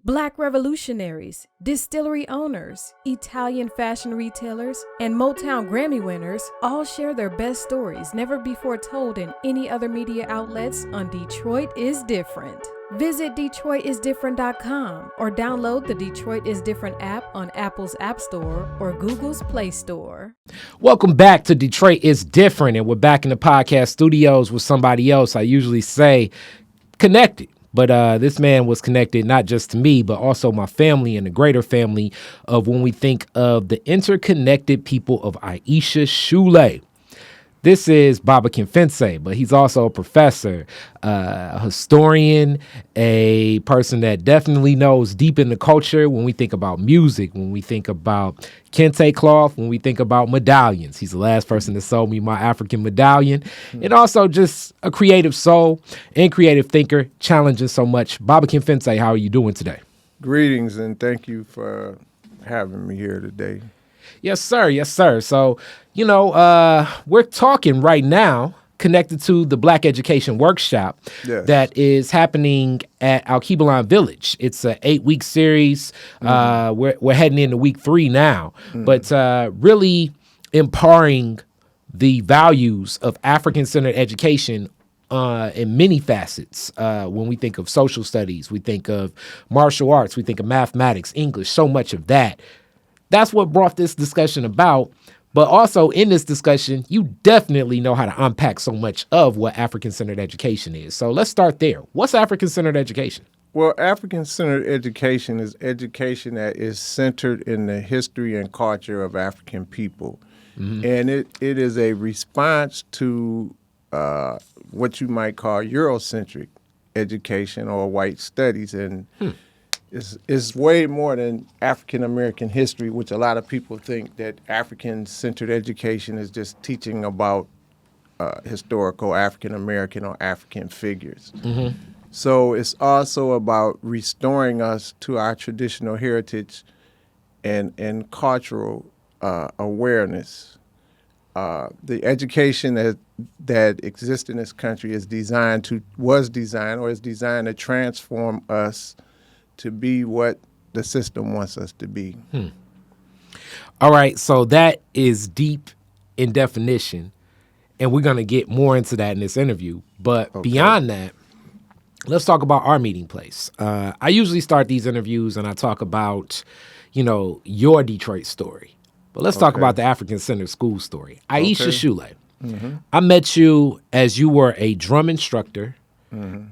Black revolutionaries, distillery owners, Italian fashion retailers, and Motown Grammy winners all share their best stories never before told in any other media outlets on Detroit is Different. Visit DetroitisDifferent.com or download the Detroit is Different app on Apple's App Store or Google's Play Store. Welcome back to Detroit is Different, and we're back in the podcast studios with somebody else. I usually say connected. But this man was connected not just to me, but also my family and the greater family of when we think of the interconnected people of Aisha Shule. This is Baba Kenfense, but he's also a professor, a historian, a person that definitely knows deep in the culture when we think about music, when we think about kente cloth, when we think about medallions. He's the last person that sold me my African medallion. And also just a creative soul and creative thinker, challenging so much. Baba Kenfense, how are you doing today? Greetings, and thank you for having me here today. Yes, sir. Yes, sir. So, we're talking right now connected to the Black Education Workshop that is happening at Alkebu-lan Village. It's an 8-week series. We're heading into week 3 now, but really empowering the values of African-centered education in many facets. When we think of social studies, we think of martial arts, we think of mathematics, English, so much of that. That's what brought this discussion about. But also in this discussion, you definitely know how to unpack so much of what African-centered education is. So let's start there. What's African-centered education? Well, African-centered education is education that is centered in the history and culture of African people. And it is a response to what you might call Eurocentric education or white studies. And it's way more than African-American history, which a lot of people think that African-centered education is just teaching about historical African-American or African figures. So it's also about restoring us to our traditional heritage and cultural awareness. The education that exists in this country was designed to transform us to be what the system wants us to be. All right, so that is deep in definition, and we're going to get more into that in this interview. But beyond that, let's talk about our meeting place. I usually start these interviews and I talk about, your Detroit story. But let's talk about the African-centered school story. Aisha Shule. I met you as you were a drum instructor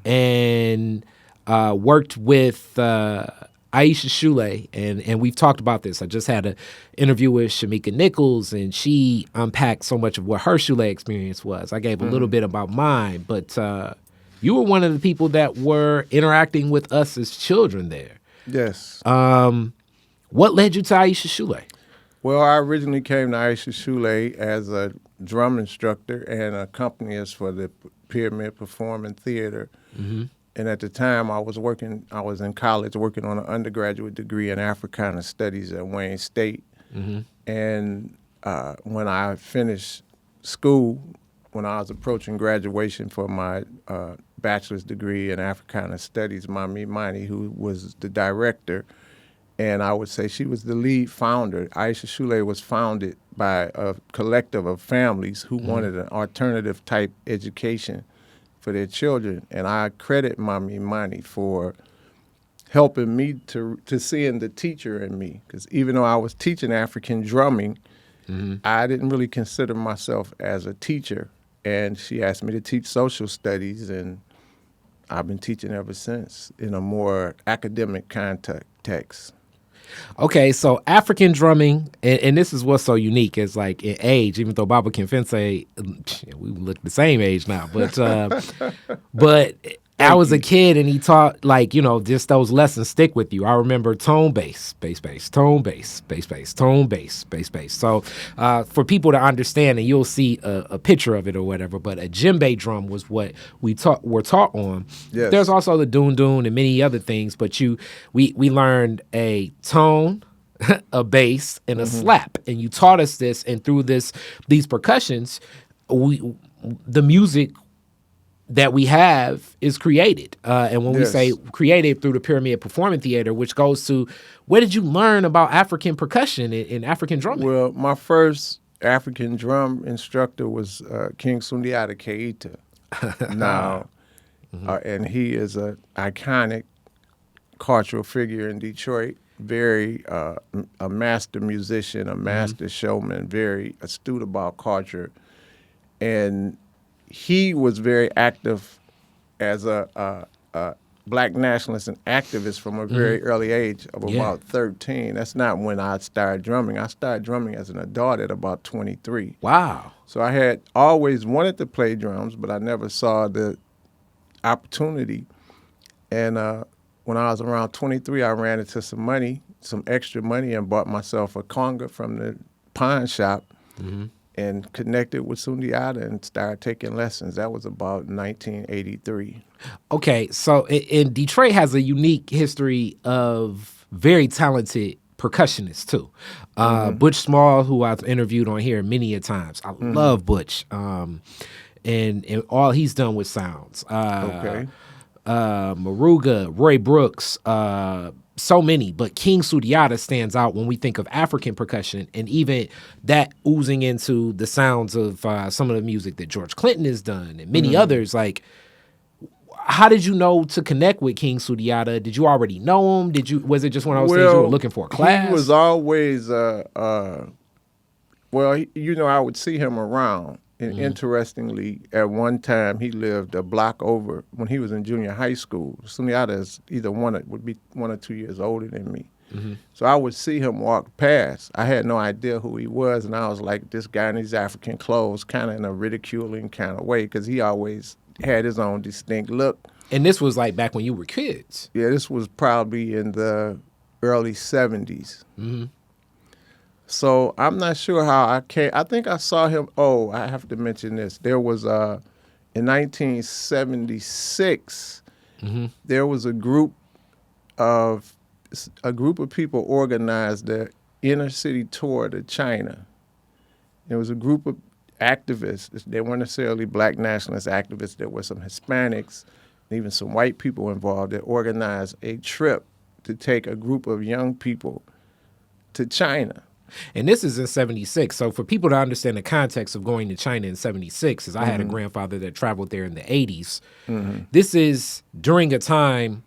and worked with Aisha Shule, and we've talked about this. I just had an interview with Shamika Nichols, and she unpacked so much of what her Shule experience was. I gave a little bit about mine, but you were one of the people that were interacting with us as children there. Yes. What led you to Aisha Shule? Well, I originally came to Aisha Shule as a drum instructor and accompanist for the Pyramid Performing Theater. And at the time, I was in college working on an undergraduate degree in Africana Studies at Wayne State. And when I finished school, when I was approaching graduation for my bachelor's degree in Africana Studies, Mami Mani, who was the director, and I would say she was the lead founder. Aisha Shule was founded by a collective of families who wanted an alternative type education for their children. And I credit Mami Mani for helping me to seeing the teacher in me. Because even though I was teaching African drumming, I didn't really consider myself as a teacher. And she asked me to teach social studies, and I've been teaching ever since in a more academic context. Okay, so African drumming, and this is what's so unique, is like in age, even though Baba Kenfense, we look the same age now, but I was a kid and he taught, just those lessons stick with you. I remember tone bass, bass, bass, tone bass, bass, bass, tone bass, bass, bass. So for people to understand, and you'll see a picture of it or whatever, but a djembe drum was what were taught on. Yes. There's also the doon and many other things, but we learned a tone, a bass, and a slap. And you taught us this, and through these percussions, the music that we have is created. And when we Yes. say created through the Pyramid Performing Theater, which goes to, where did you learn about African percussion and African drumming? Well, my first African drum instructor was King Sundiata Keita. Now, and he is an iconic cultural figure in Detroit. Very a master musician, a master showman, very astute about culture, and he was very active as a black nationalist and activist from a very early age of about 13. That's not when I started drumming. I started drumming as an adult at about 23. Wow. So I had always wanted to play drums, but I never saw the opportunity. And when I was around 23, I ran into some extra money, and bought myself a conga from the pawn shop and connected with Sundiata and started taking lessons. That was about 1983. Okay, so in Detroit has a unique history of very talented percussionists too. Butch Small, who I've interviewed on here many a times. I love Butch, and all he's done with sounds. Okay. Maruga, Roy Brooks, so many, but King Sundiata stands out when we think of African percussion, and even that oozing into the sounds of some of the music that George Clinton has done and many others. Like, how did you know to connect with King Sundiata? Did you already know him? Was it just one of those things you were looking for a class? He was always, I would see him around. And interestingly, at one time, he lived a block over when he was in junior high school. Sundiata is would be 1 or 2 years older than me. So I would see him walk past. I had no idea who he was, and I was like, this guy in these African clothes, kind of in a ridiculing kind of way, because he always had his own distinct look. And this was like back when you were kids. Yeah, this was probably in the early 70s. So I'm not sure how I came. I think I saw him. Oh, I have to mention this. There was in 1976. There was a group of people organized the inner city tour to China. There was a group of activists. They weren't necessarily black nationalist activists. There were some Hispanics, and even some white people involved, that organized a trip to take a group of young people to China. And this is in 76. So for people to understand the context of going to China in 76, is I had a grandfather that traveled there in the 80s. This is during a time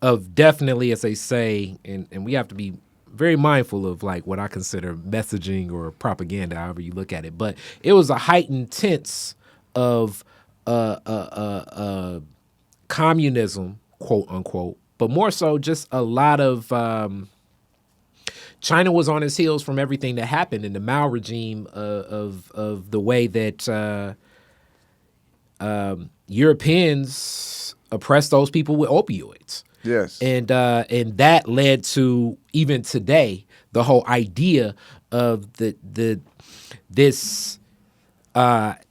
of definitely, as they say, and we have to be very mindful of like what I consider messaging or propaganda, however you look at it. But it was a heightened sense of communism, quote unquote, but more so just a lot of China was on its heels from everything that happened in the Mao regime of the way that Europeans oppressed those people with opioids. Yes. And that led to, even today, the whole idea of this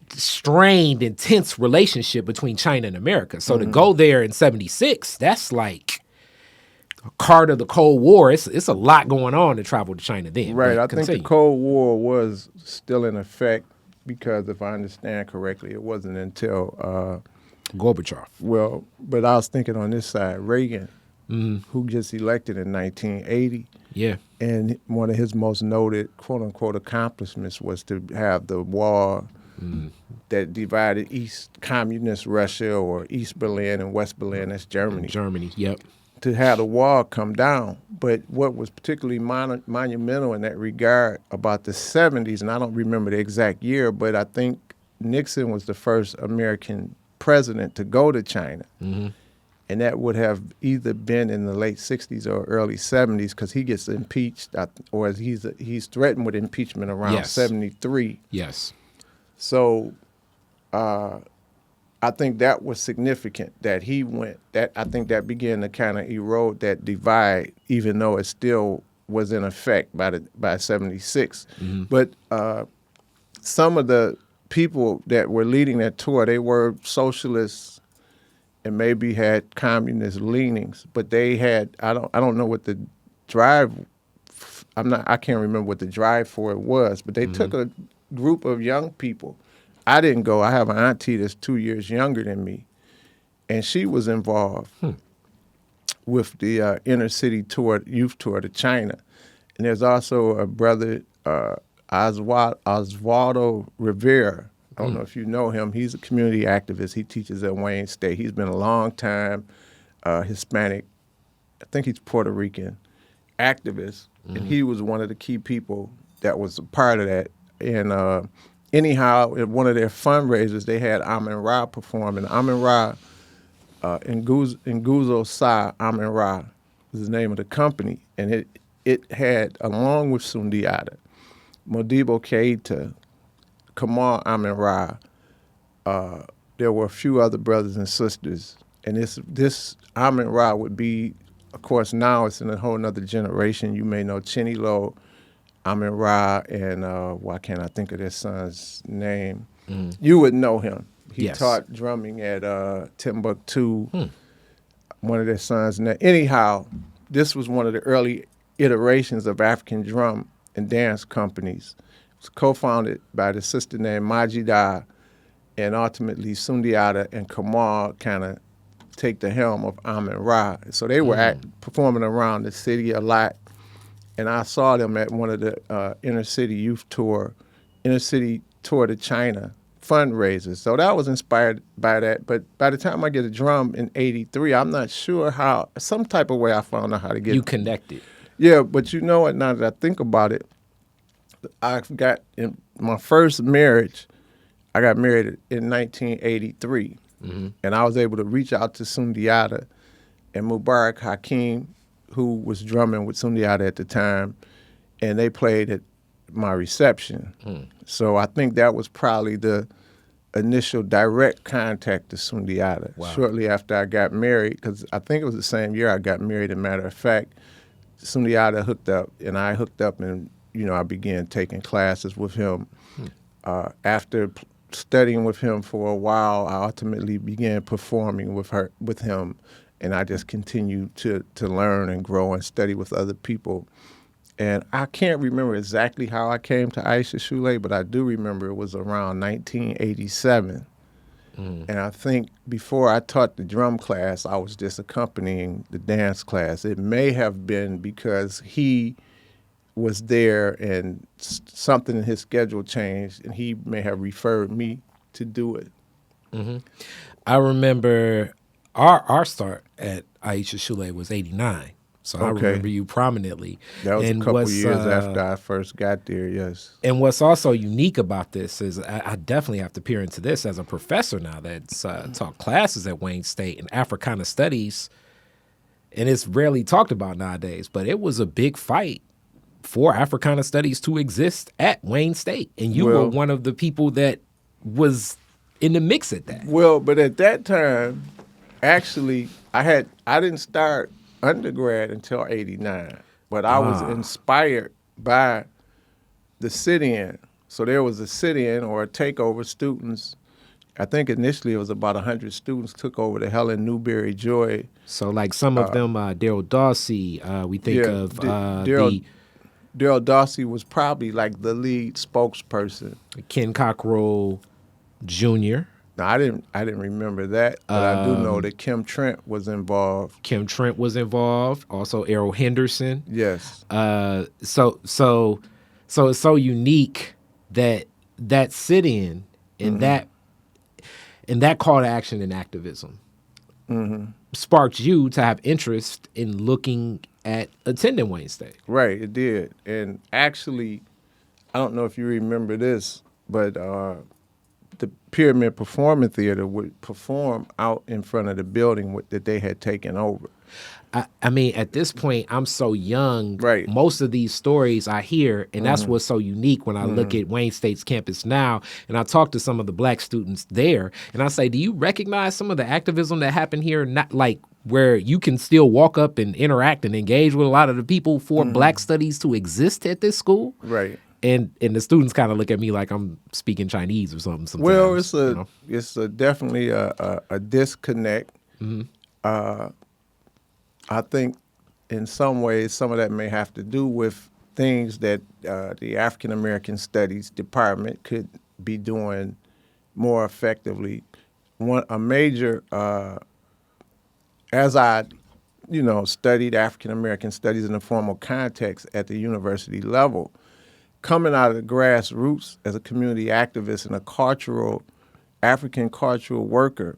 strained, intense relationship between China and America. So to go there in 76, that's like card of the Cold War. It's a lot going on to travel to China then. Right. But I think the Cold War was still in effect because, if I understand correctly, it wasn't until Gorbachev. Well, but I was thinking on this side, Reagan, who just elected in 1980. Yeah. And one of his most noted, quote unquote, accomplishments was to have the wall that divided East Communist Russia, or East Berlin and West Berlin, that's Germany. Germany, yep. To have the wall come down. But what was particularly monumental in that regard about the 70s, and I don't remember the exact year, but I think Nixon was the first American president to go to China. And that would have either been in the late 60s or early 70s, because he gets impeached, or he's threatened with impeachment around 73. Yes. So I think that was significant that he went. That I think that began to kind of erode that divide, even though it still was in effect by 76. But some of the people that were leading that tour, they were socialists and maybe had communist leanings, but they had I don't know what the drive. I can't remember what the drive for it was, but they took a group of young people. I didn't go. I have an auntie that's 2 years younger than me, and she was involved with the inner city tour, youth tour to China. And there's also a brother, Osvaldo Rivera. I don't know if you know him. He's a community activist. He teaches at Wayne State. He's been a long time Hispanic, I think he's Puerto Rican, activist. And he was one of the key people that was a part of that. And anyhow, at one of their fundraisers, they had Amin Ra perform. And Amin Ra, Nguzo Sa Amin Ra was the name of the company. And it had, along with Sundiata, Modibo Keita, Kamal Amin Ra, there were a few other brothers and sisters. And this Amin Ra would be, of course, now it's in a whole nother generation. You may know Chinilo Amin Ra, and why can't I think of their son's name? You would know him. He taught drumming at Timbuktu, one of their sons. Anyhow, this was one of the early iterations of African drum and dance companies. It was co-founded by the sister named Majida, and ultimately Sundiata and Kamal kind of take the helm of Amin Ra. So they were performing around the city a lot, and I saw them at one of the inner city tour to China fundraisers. So that was inspired by that. But by the time I get a drum in '83, I'm not sure how, some type of way I found out how to get You connected. Yeah, but you know what, now that I think about it, I got in my first marriage, I got married in 1983. And I was able to reach out to Sundiata and Mubarak Hakim, who was drumming with Sundiata at the time, and they played at my reception. So I think that was probably the initial direct contact to Sundiata. Wow. Shortly after I got married, because I think it was the same year I got married, as a matter of fact. Sundiata hooked up, and I hooked up, and I began taking classes with him. After studying with him for a while, I ultimately began performing with him, and I just continued to learn and grow and study with other people. And I can't remember exactly how I came to Aisha Shule, but I do remember it was around 1987. And I think before I taught the drum class, I was just accompanying the dance class. It may have been because he was there and something in his schedule changed, and he may have referred me to do it. I remember our start at Aisha Shule was '89. So I remember you prominently. That was a couple years after I first got there, yes. And what's also unique about this is I definitely have to peer into this as a professor now that's taught classes at Wayne State in Africana studies, and it's rarely talked about nowadays, but it was a big fight for Africana studies to exist at Wayne State. And you were one of the people that was in the mix at that. Well, but at that time, actually, I didn't start undergrad until '89, but I was inspired by the sit-in. So there was a sit-in or a takeover. Students, I think initially it was about 100 students took over the Helen Newberry Joy. So like some of them, Daryl Dawsey, we think of Daryl Dawsey was probably like the lead spokesperson. Ken Cockrell Jr. Now, I didn't remember that, but I do know that Kim Trent was involved. Kim Trent was involved. Also, Errol Henderson. Yes. So it's so unique that sit-in and that call to action and activism sparked you to have interest in looking at attending Wayne State. Right, it did. And actually, I don't know if you remember this, but the Pyramid Performing Theater would perform out in front of the building that they had taken over. I mean, at this point, I'm so young. Right. Most of these stories I hear, and that's what's so unique when I look at Wayne State's campus now, and I talk to some of the black students there, and I say, do you recognize some of the activism that happened here? Not like where you can still walk up and interact and engage with a lot of the people for black studies to exist at this school? Right. And the students kind of look at me like I'm speaking Chinese or something sometimes. Well, it's definitely a disconnect. I think in some ways some of that may have to do with things that the African American Studies Department could be doing more effectively. A major, as I, studied African American studies in a formal context at the university level, coming out of the grassroots as a community activist and a African cultural worker,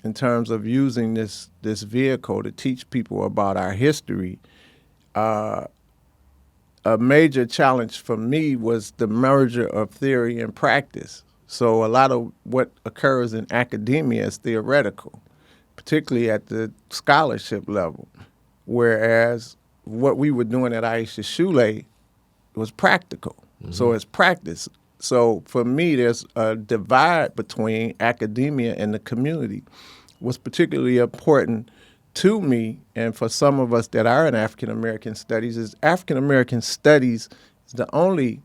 in terms of using this vehicle to teach people about our history, a major challenge for me was the merger of theory and practice. So a lot of what occurs in academia is theoretical, particularly at the scholarship level, whereas what we were doing at Aisha Shule was practical. Mm-hmm. So it's practice. So for me, there's a divide between academia and the community. What's particularly important to me, and for some of us that are in African American studies, is African American studies is the only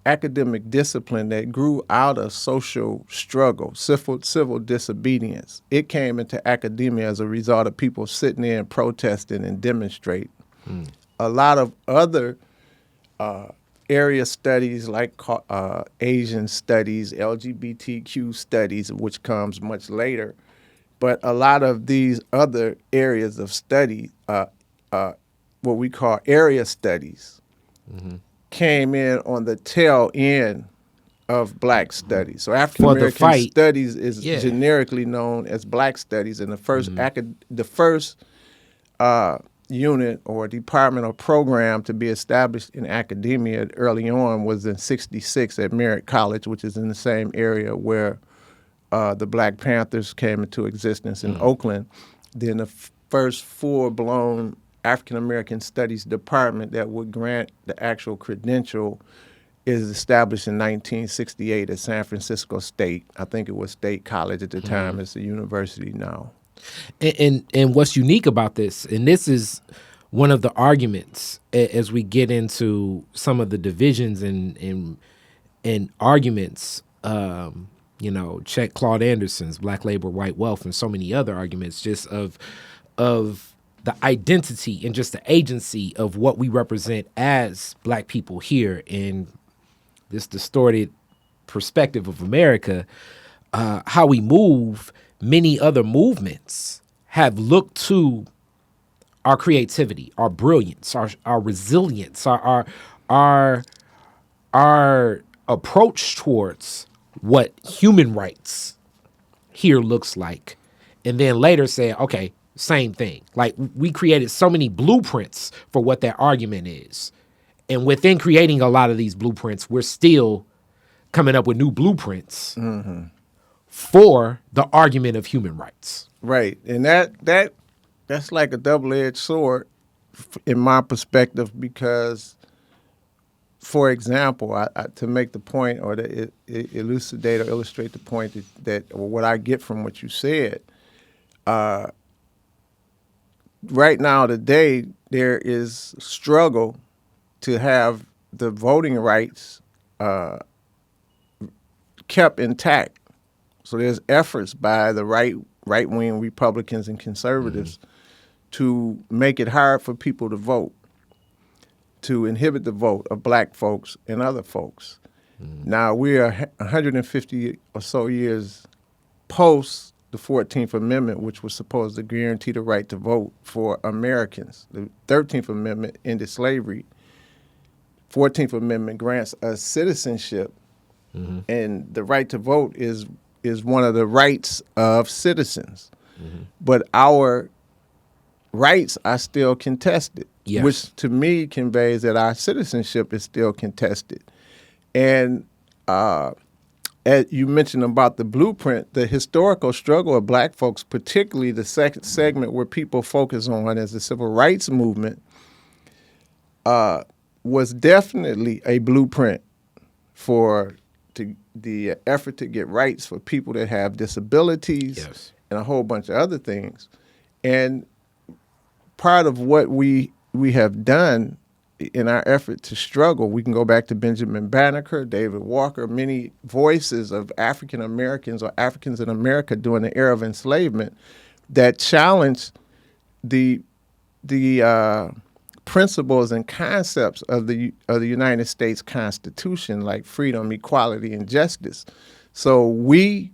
academic discipline that grew out of social struggle, civil disobedience. It came into academia as a result of people sitting there and protesting and demonstrating. A lot of other area studies like Asian studies, LGBTQ studies, which comes much later, but a lot of these other areas of study, what we call area studies, came in on the tail end of Black studies. So African American studies is generically known as Black studies, and the first unit or department or program to be established in academia early on was in '66 at Merritt College, which is in the same area where the Black Panthers came into existence in Oakland. Then the first full-blown African American Studies department that would grant the actual credential is established in 1968 at San Francisco State. I think it was State College at the time. It's a university now. And what's unique about this, and this is one of the arguments as we get into some of the divisions and arguments, check Claude Anderson's Black Labor, White Wealth, and so many other arguments just of the identity and just the agency of what we represent as Black people here in this distorted perspective of America, how we move. Many other movements have looked to our creativity, our brilliance, our resilience, our approach towards what human rights here looks like, and then later say, okay, same thing. Like, we created so many blueprints for what that argument is. And within creating a lot of these blueprints, we're still coming up with new blueprints for the argument of human rights. Right. And that's like a double-edged sword in my perspective, because, for example, to make the point or to elucidate or illustrate the point that or what I get from what you said, right now today there is struggle to have the voting rights kept intact. So there's efforts by the right-wing Republicans and conservatives to make it hard for people to vote, to inhibit the vote of Black folks and other folks. Now, we are 150 or so years post the 14th Amendment, which was supposed to guarantee the right to vote for Americans. The 13th Amendment ended slavery. 14th Amendment grants us citizenship, and the right to vote is one of the rights of citizens. But our rights are still contested, which to me conveys that our citizenship is still contested. And as you mentioned about the blueprint, the historical struggle of Black folks, particularly the second segment where people focus on as the civil rights movement, was definitely a blueprint for the effort to get rights for people that have disabilities and a whole bunch of other things. And part of what we have done in our effort to struggle, we can go back to Benjamin Banneker, David Walker, many voices of African Americans or Africans in America during the era of enslavement that challenged the principles and concepts of the United States Constitution, like freedom, equality, and justice. So we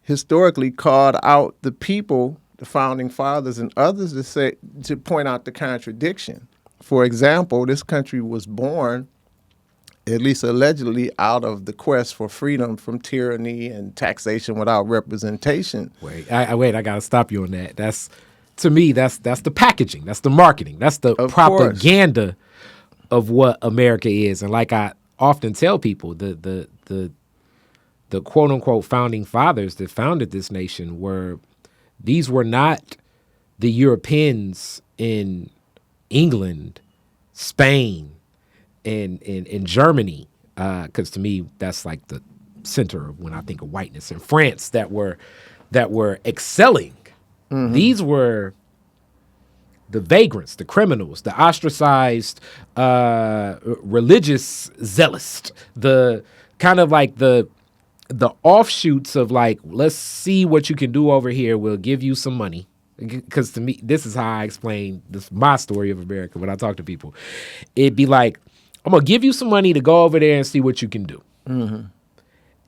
historically called out the people, the founding fathers and others, to point out the contradiction. For example, this country was born, at least allegedly, out of the quest for freedom from tyranny and taxation without representation. I gotta stop you on that. To me, that's the packaging, that's the marketing, that's the propaganda of what America is. And like I often tell people, the quote unquote founding fathers that founded this nation were not the Europeans in England, Spain, and in Germany, because to me that's like the center of when I think of whiteness. In France, that were excelling. Mm-hmm. These were the vagrants, the criminals, the ostracized religious zealots, the kind of like the offshoots of like, let's see what you can do over here. We'll give you some money. Because to me, this is how I explain my story of America when I talk to people. It'd be like, I'm going to give you some money to go over there and see what you can do. Mm-hmm.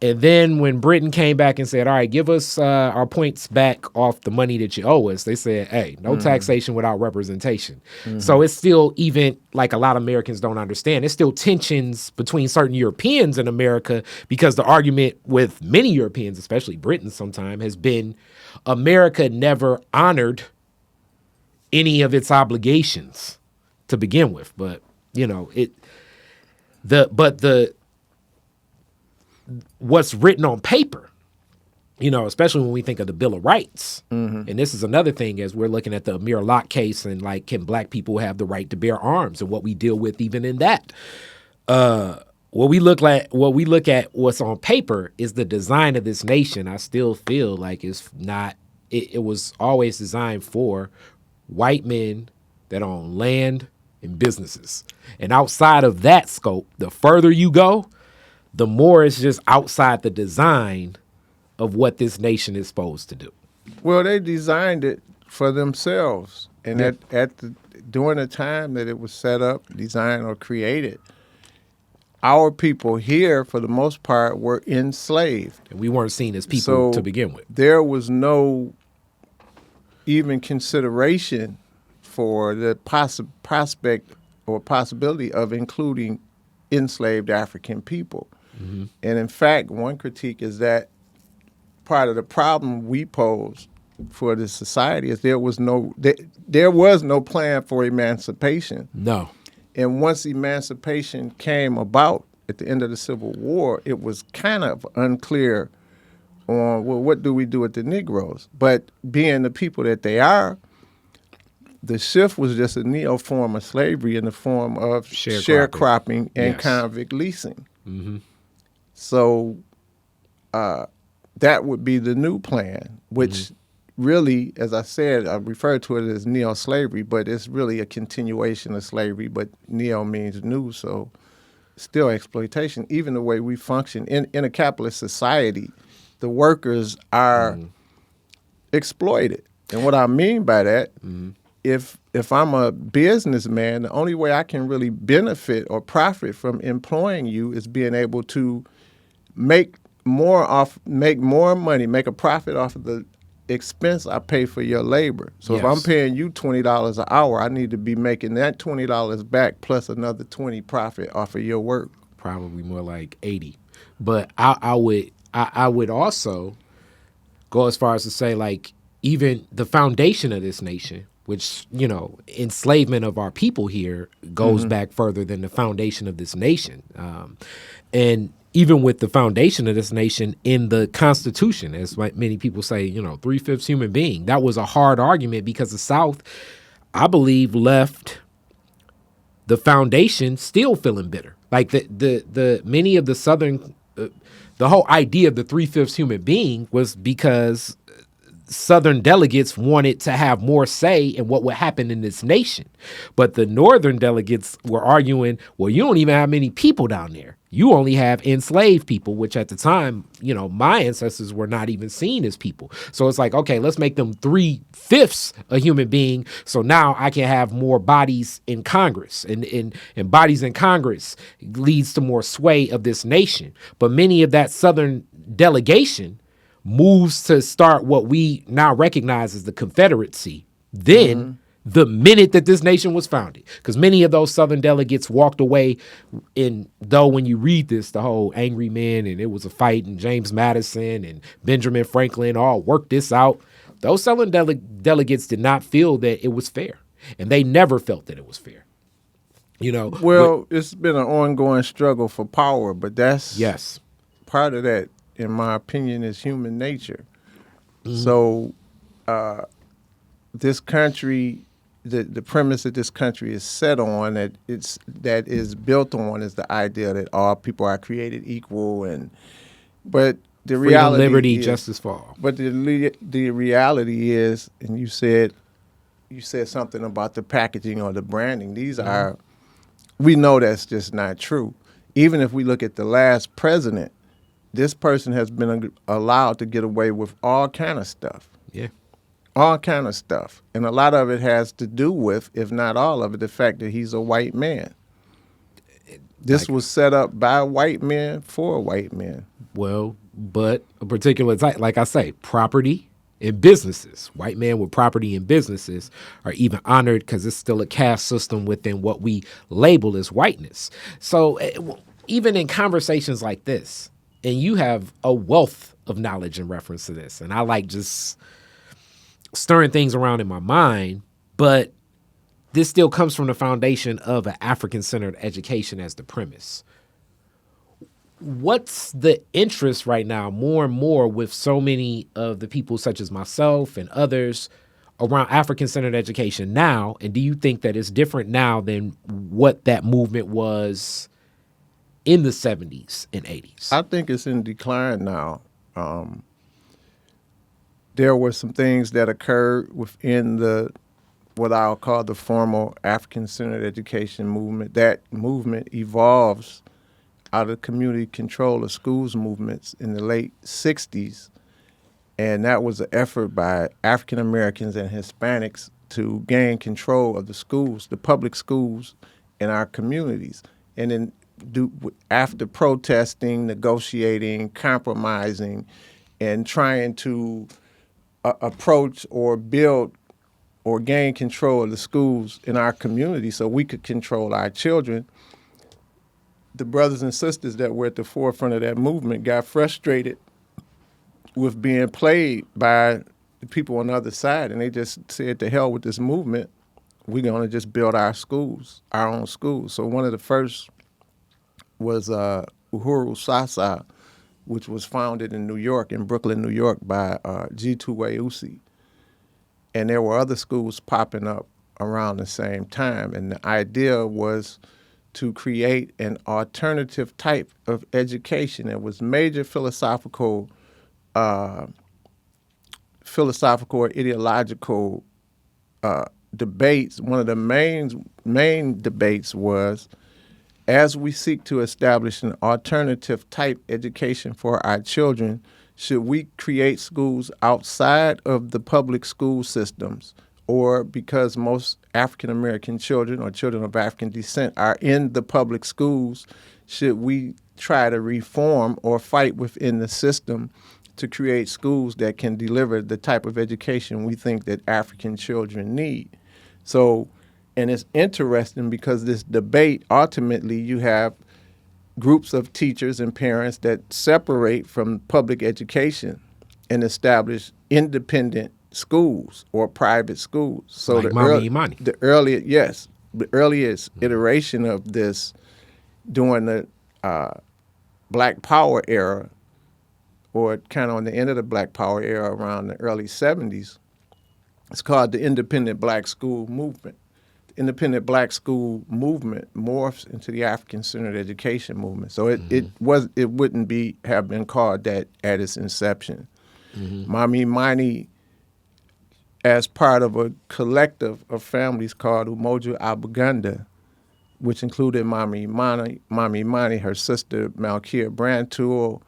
And then when Britain came back and said, all right, give us our points back off the money that you owe us, they said, hey, no taxation without representation. Mm-hmm. So it's still, even like a lot of Americans don't understand, there's still tensions between certain Europeans in America, because the argument with many Europeans, especially Britain sometime, has been America never honored any of its obligations to begin with. But, you know, what's written on paper, you know, especially when we think of the Bill of Rights. Mm-hmm. And this is another thing as we're looking at the Amir Locke case and like, can black people have the right to bear arms, and what we deal with even in that. What we look at what's on paper is the design of this nation. I still feel like it's not, it was always designed for white men that own land and businesses. And outside of that scope, the further you go, the more it's just outside the design of what this nation is supposed to do. Well, they designed it for themselves. And during the time that it was set up, designed, or created, our people here, for the most part, were enslaved. And we weren't seen as people to begin with. There was no even consideration for the prospect or possibility of including enslaved African people. Mm-hmm. And in fact, one critique is that part of the problem we pose for this society is there was no plan for emancipation. No. And once emancipation came about at the end of the Civil War, it was kind of unclear on, well, what do we do with the Negroes? But being the people that they are, the shift was just a neo-form of slavery in the form of sharecropping and convict leasing. Mm-hmm. So that would be the new plan, which really, as I said, I refer to it as neo-slavery, but it's really a continuation of slavery, but neo means new, so still exploitation. Even the way we function in a capitalist society, the workers are exploited. And what I mean by that, if I'm a businessman, the only way I can really benefit or profit from employing you is being able to make more money, make a profit off of the expense I pay for your labor. So if I'm paying you $20 an hour, I need to be making that $20 back plus another $20 profit off of your work. Probably more like 80. But I would also go as far as to say, like, even the foundation of this nation, which, you know, enslavement of our people here goes back further than the foundation of this nation. And even with the foundation of this nation in the Constitution, as many people say, you know, 3/5 human being, that was a hard argument because the South, I believe, left the foundation still feeling bitter. Like the many of the Southern, the whole idea of the 3/5 human being was because Southern delegates wanted to have more say in what would happen in this nation. But the Northern delegates were arguing, well, you don't even have many people down there. You only have enslaved people, which at the time, you know, my ancestors were not even seen as people. So it's like, okay, let's make them 3/5 a human being. So now I can have more bodies in Congress, and bodies in Congress leads to more sway of this nation. But many of that Southern delegation moves to start what we now recognize as the Confederacy, then the minute that this nation was founded, because many of those Southern delegates walked away though when you read this, the whole angry men and it was a fight and James Madison and Benjamin Franklin all worked this out. Those Southern delegates did not feel that it was fair, and they never felt that it was fair. Well, it's been an ongoing struggle for power, but that's part of that, in my opinion, is human nature. So this country, the premise that this country is set on, that is built on, is the idea that all people are created equal, but the Freedom, reality liberty, is, justice for all. But the reality is, and you said something about the packaging or the branding. These are, we know that's just not true. Even if we look at the last president, this person has been allowed to get away with all kind of stuff. Yeah. All kind of stuff. And a lot of it has to do with, if not all of it, the fact that he's a white man. This was set up by white men for white men. Well, but a particular type, like I say, property and businesses. White men with property and businesses are even honored because it's still a caste system within what we label as whiteness. So even in conversations like this, and you have a wealth of knowledge in reference to this, and I like just stirring things around in my mind, but this still comes from the foundation of an African-centered education as the premise. What's the interest right now more and more with so many of the people such as myself and others around African-centered education now? And do you think that it's different now than what that movement was in the 70s and 80s? I think it's in decline now. There were some things that occurred within what I'll call the formal African-centered education movement. That movement evolves out of community control of schools movements in the late 60s. And that was an effort by African Americans and Hispanics to gain control of the schools, the public schools in our communities. And then after protesting, negotiating, compromising, and trying to approach or build or gain control of the schools in our community so we could control our children, the brothers and sisters that were at the forefront of that movement got frustrated with being played by the people on the other side, and they just said, to hell with this movement. We're going to just build our schools, our own schools. So one of the first was Uhuru Sasa, which was founded in New York, in Brooklyn, New York, by G2 Usi. And there were other schools popping up around the same time. And the idea was to create an alternative type of education. There was major philosophical or ideological debates. One of the main debates was, as we seek to establish an alternative type education for our children, should we create schools outside of the public school systems? Or because most African-American children or children of African descent are in the public schools, should we try to reform or fight within the system to create schools that can deliver the type of education we think that African children need? So, and it's interesting because this debate, ultimately you have groups of teachers and parents that separate from public education and establish independent schools or private schools. So like the earliest iteration of this during the Black Power era, or kind of on the end of the Black Power era around the early 70s, it's called the Independent Black School Movement. The Independent Black School Movement morphs into the African-centered education movement. So it wouldn't have been called that at its inception. Mami Mani, as part of a collective of families called Umoja Abuganda, which included Mami Mani, her sister Malkia Brantul.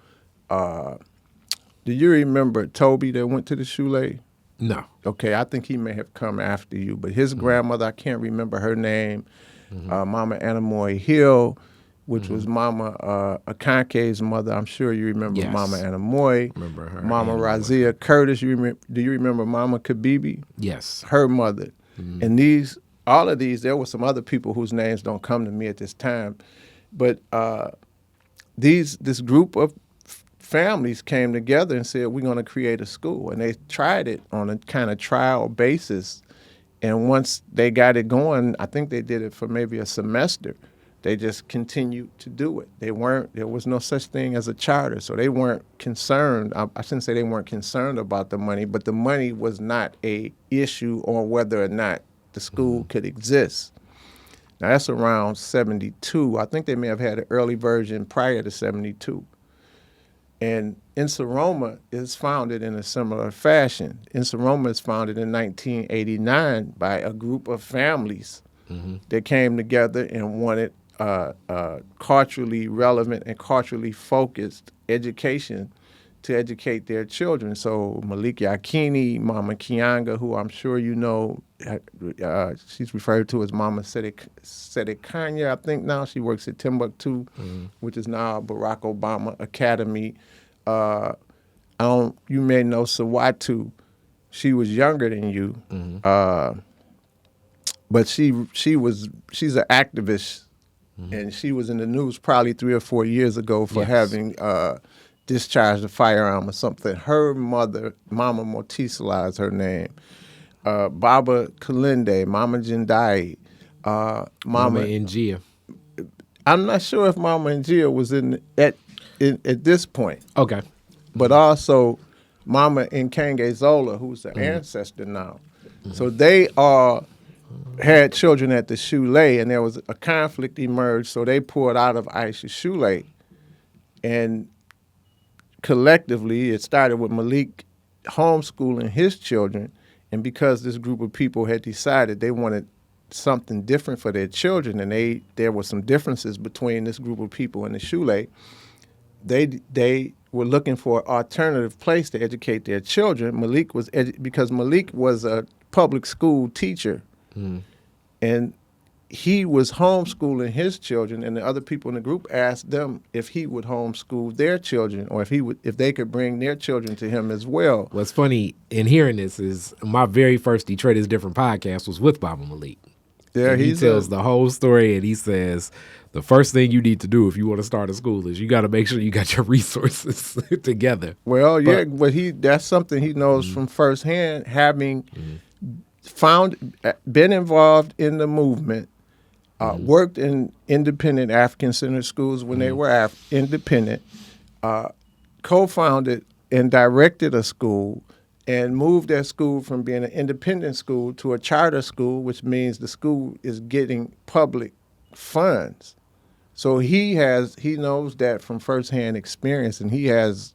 Do you remember Toby that went to the Shule? No. Okay, I think he may have come after you, but his grandmother, I can't remember her name, Mama Anamoy Hill, which was Mama Akanke's mother. I'm sure you remember Yes. Mama Anamoy. Remember her. Mama Anamoy. Razia Curtis. Do you remember Mama Kabibi? Yes. Her mother. And all of these, there were some other people whose names don't come to me at this time, but this group of families came together and said, we're going to create a school. And they tried it on a kind of trial basis. And once they got it going, I think they did it for maybe a semester. They just continued to do it. There was no such thing as a charter. So they weren't concerned. I shouldn't say they weren't concerned about the money, but the money was not a issue on whether or not the school could exist. Now that's around 72. I think they may have had an early version prior to 72. And NSOROMA is founded in a similar fashion. NSOROMA is founded in 1989 by a group of families that came together and wanted culturally relevant and culturally focused education to educate their children. So Malik Yakini, Mama Kianga, who I'm sure you know, she's referred to as Mama Sedekanya, I think now. She works at Timbuktu, which is now Barack Obama Academy. You may know Sawatu. She was younger than you, but she's an activist, and she was in the news probably 3 or 4 years ago for having discharged a firearm or something. Her mother, Mama Motisala is her name. Baba Kalinde, Mama Jindai, Mama Njia. I'm not sure if Mama Njia was at this point. Okay. But also Mama Nkange Zola, who's the ancestor now. So they all had children at the Shule, and there was a conflict emerged, so they pulled out of Aisha Shule. And collectively, it started with Malik homeschooling his children, and because this group of people had decided they wanted something different for their children, and there were some differences between this group of people and the Shule, they were looking for an alternative place to educate their children. Because Malik was a public school teacher, and he was homeschooling his children, and the other people in the group asked them if he would homeschool their children, or if they could bring their children to him as well. What's funny in hearing this is my very first Detroit is Different podcast was with Baba Malik. Yeah, he tells the whole story, and he says the first thing you need to do if you want to start a school is you got to make sure you got your resources together. Well, but that's something he knows from firsthand, having been involved in the movement, worked in independent African-centered schools when they were independent, co-founded and directed a school, and moved that school from being an independent school to a charter school, which means the school is getting public funds. So he knows that from firsthand experience, and he has,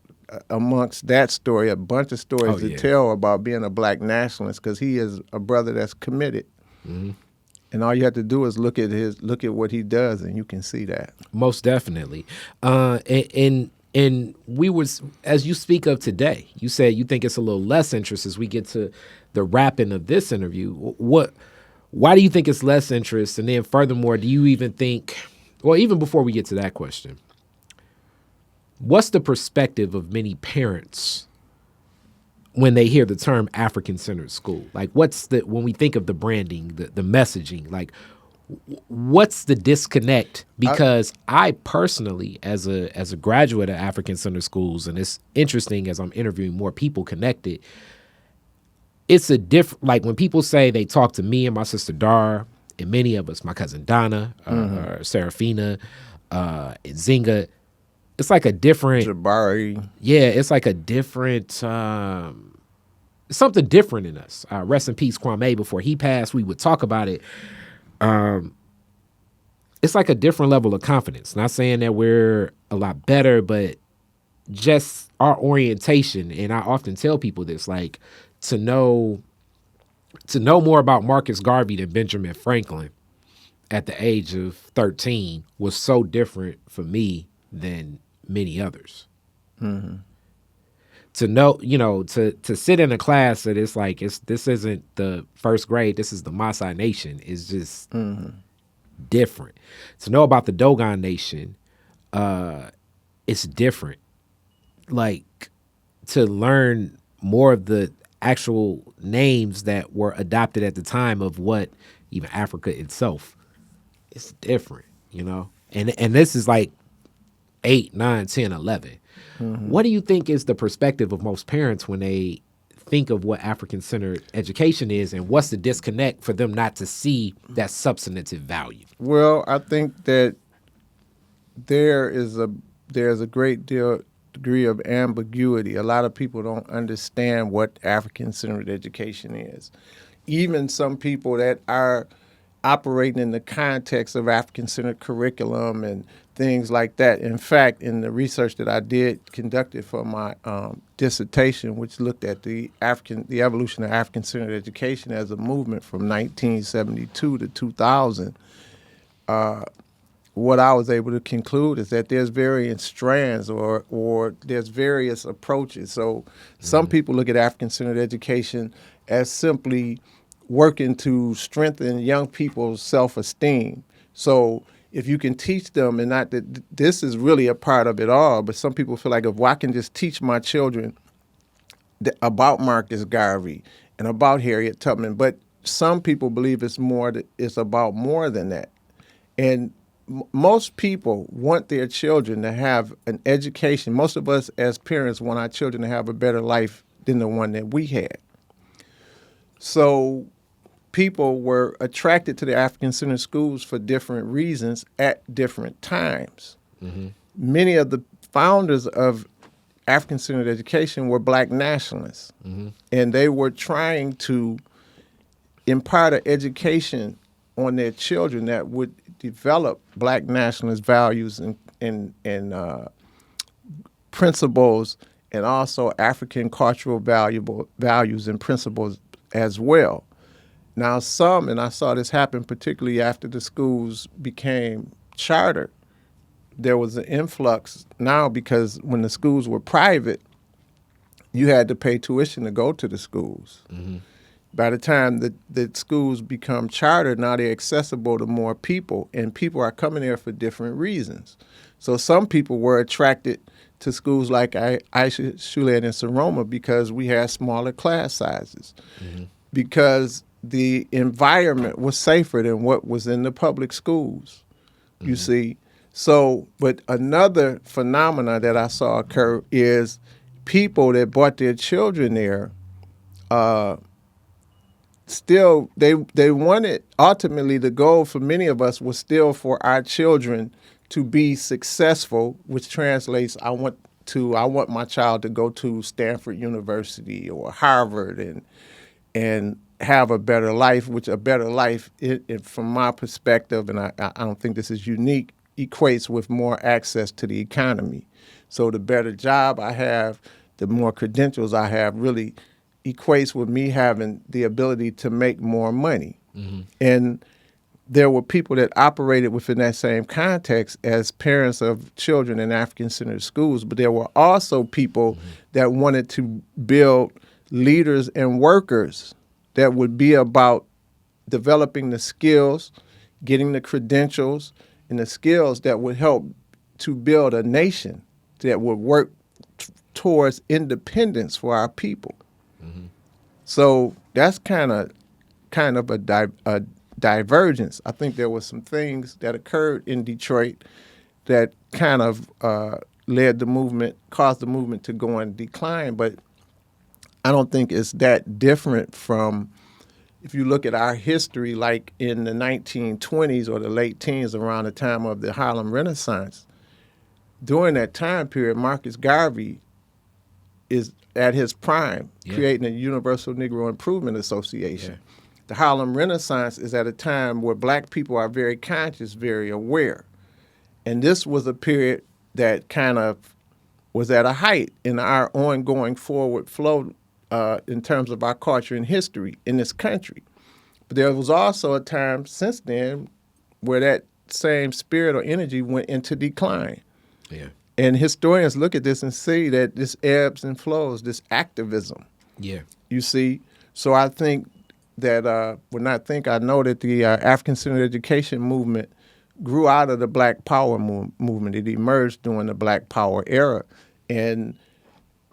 amongst that story, a bunch of stories to tell about being a black nationalist, because he is a brother that's committed. And all you have to do is look at what he does, and you can see that. Most definitely. And we was, as you speak of today, you said you think it's a little less interest as we get to the wrapping of this interview. Why do you think it's less interest? And then furthermore, do you even think, well, even before we get to that question, what's the perspective of many parents when they hear the term African-centered school? Like, when we think of the branding, the messaging, like, what's the disconnect? Because I personally, as a graduate of African-centered schools, and it's interesting as I'm interviewing more people connected, it's a different, like when people say they talk to me and my sister Dar, and many of us, my cousin Donna, Serafina, Zinga, it's like a different Jabari. Yeah, it's like a different something different in us. Rest in peace, Kwame. Before he passed, we would talk about it. It's like a different level of confidence. Not saying that we're a lot better, but just our orientation. And I often tell people this, like, to know more about Marcus Garvey than Benjamin Franklin at the age of 13 was so different for me than many others. To know, to sit in a class that it's like, this isn't the first grade, this is the Maasai Nation, is just different. To know about the Dogon Nation, it's different. Like, to learn more of the actual names that were adopted at the time of what even Africa itself, it's different, you know? And this is like 8, 9, 10, 11. Mm-hmm. What do you think is the perspective of most parents when they think of what African-centered education is, and what's the disconnect for them not to see that substantive value? Well, I think that there's a great degree of ambiguity. A lot of people don't understand what African-centered education is. Even some people that are operating in the context of African-centered curriculum and things like that. In fact, in the research that I conducted for my dissertation, which looked at the evolution of African-centered education as a movement from 1972 to 2000, what I was able to conclude is that there's varying strands or there's various approaches. So some people look at African-centered education as simply working to strengthen young people's self-esteem. So if you can teach them, and not that this is really a part of it all, but some people feel like, if I can just teach my children about Marcus Garvey and about Harriet Tubman, but some people believe it's about more than that. And most people want their children to have an education. Most of us as parents want our children to have a better life than the one that we had. So people were attracted to the African-centered schools for different reasons at different times. Mm-hmm. Many of the founders of African-centered education were Black nationalists, mm-hmm. and they were trying to impart an education on their children that would develop Black nationalist values and principles, and also African cultural values and principles as well. Now and I saw this happen particularly after the schools became chartered, there was an influx now, because when the schools were private, you had to pay tuition to go to the schools. Mm-hmm. By the time the schools become chartered, now they're accessible to more people, and people are coming there for different reasons. So some people were attracted to schools like Aisha Shule and NSOROMA because we had smaller class sizes, mm-hmm. because the environment was safer than what was in the public schools, you mm-hmm. see. So, but another phenomena that I saw occur is people that brought their children there, still, they wanted, ultimately the goal for many of us was still for our children to be successful, which translates, I want my child to go to Stanford University or Harvard and have a better life, which a better life, from my perspective, and I don't think this is unique, equates with more access to the economy. So the better job I have, the more credentials I have, really equates with me having the ability to make more money. Mm-hmm. And there were people that operated within that same context as parents of children in African-centered schools, but there were also people mm-hmm. that wanted to build leaders and workers that would be about developing the skills, getting the credentials, and the skills that would help to build a nation that would work towards independence for our people. Mm-hmm. So that's kind of a divergence. I think there were some things that occurred in Detroit that kind of caused the movement to go in decline, but I don't think it's that different from, if you look at our history, like in the 1920s or the late teens, around the time of the Harlem Renaissance. During that time period, Marcus Garvey is at his prime, creating a Universal Negro Improvement Association. Yeah. The Harlem Renaissance is at a time where Black people are very conscious, very aware. And this was a period that kind of was at a height in our ongoing forward flow in terms of our culture and history in this country. But there was also a time since then where that same spirit or energy went into decline. Yeah. And historians look at this and see that this ebbs and flows, this activism. Yeah. You see? So I think I know that the African-centered education movement grew out of the Black Power movement. It emerged during the Black Power era. And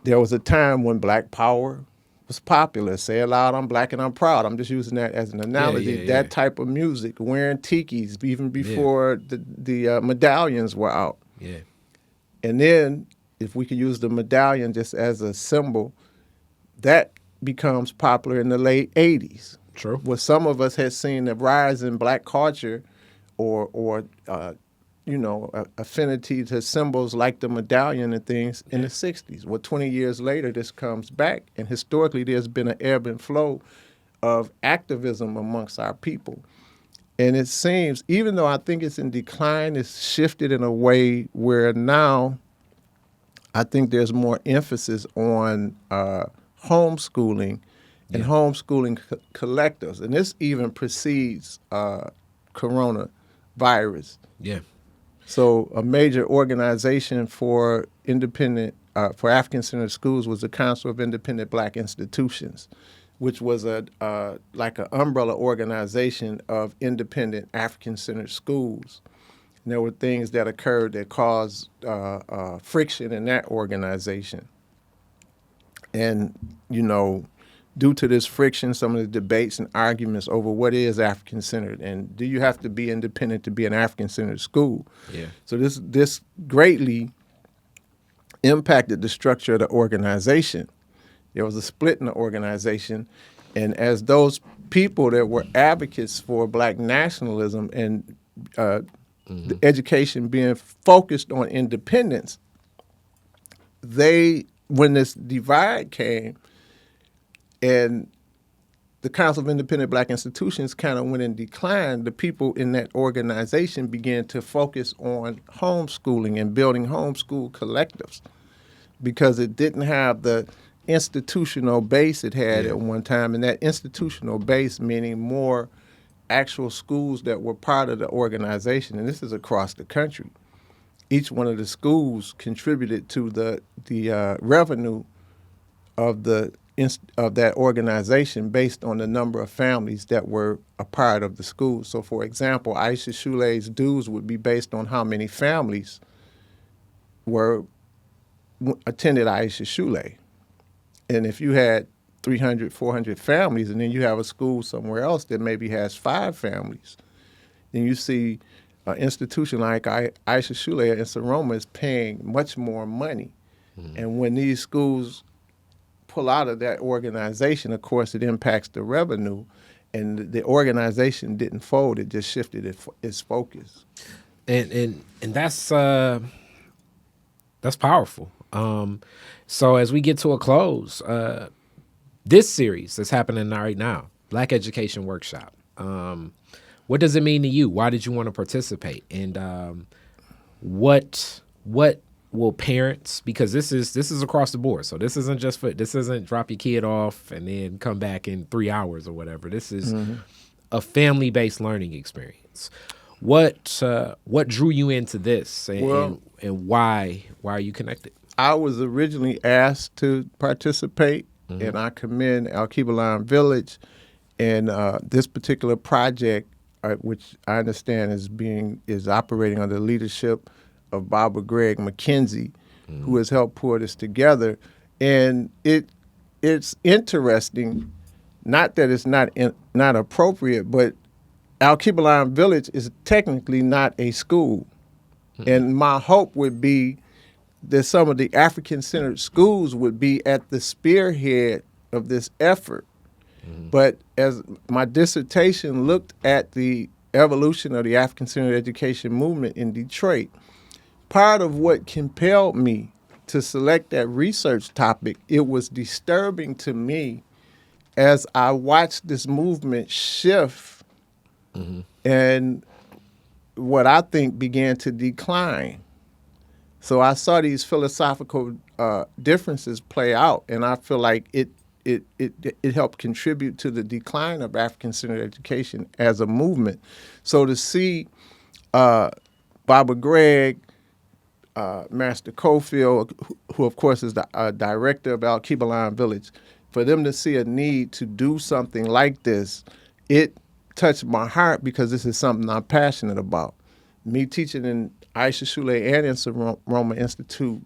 there was a time when Black Power was popular. Say it loud, I'm black and I'm proud. I'm just using that as an analogy. That type of music, wearing tikis, even before the medallions were out. Yeah. And then, if we could use the medallion just as a symbol, that becomes popular in the late 80s. True. Where some of us had seen the rise in black culture or affinity to symbols like the medallion and things in the 60s. Well, 20 years later, this comes back, and historically there's been an ebb and flow of activism amongst our people. And it seems, even though I think it's in decline, it's shifted in a way where now I think there's more emphasis on homeschooling and homeschooling collectives. And this even precedes coronavirus. Yeah. So a major organization for for African-centered schools was the Council of Independent Black Institutions, which was like an umbrella organization of independent African-centered schools. And there were things that occurred that caused friction in that organization. And, due to this friction, some of the debates and arguments over what is African-centered and do you have to be independent to be an African-centered school? Yeah. So this greatly impacted the structure of the organization. There was a split in the organization, and as those people that were advocates for black nationalism and the education being focused on independence, when this divide came, and the Council of Independent Black Institutions kind of went in decline, the people in that organization began to focus on homeschooling and building homeschool collectives because it didn't have the institutional base it had at one time. And that institutional base meaning more actual schools that were part of the organization. And this is across the country. Each one of the schools contributed to the revenue of that organization based on the number of families that were a part of the school. So, for example, Aisha Shule's dues would be based on how many families attended Aisha Shule. And if you had 300, 400 families, and then you have a school somewhere else that maybe has 5 families, then you see an institution like Aisha Shule and NSOROMA is paying much more money. And when these schools pull out of that organization, of course, it impacts the revenue, and the organization didn't fold; it just shifted its focus. And that's powerful. So as we get to a close, this series that's happening right now, Black Education Workshop. What does it mean to you? Why did you want to participate? And what will parents, because this is across the board. So this isn't drop your kid off and then come back in 3 hours or whatever. This is a family-based learning experience. What drew you into this, and why are you connected? I was originally asked to participate, and I commend Alkebu-lan Village and this particular project, which I understand is operating under the leadership of Barbara Gregg McKenzie, who has helped put this together. And it's interesting, not that it's not appropriate, but Alkebu-lan Village is technically not a school. And my hope would be that some of the African-centered schools would be at the spearhead of this effort. But as my dissertation looked at the evolution of the African-centered education movement in Detroit, part of what compelled me to select that research topic, it was disturbing to me as I watched this movement shift and what I think began to decline. So I saw these philosophical differences play out, and I feel like it helped contribute to the decline of African-centered education as a movement. So to see Barbara Gregg, Master Cofield, who of course is the director of Alkebu-lan Village, for them to see a need to do something like this, it touched my heart because this is something I'm passionate about. Me teaching in Aisha Shule and NSOROMA Institute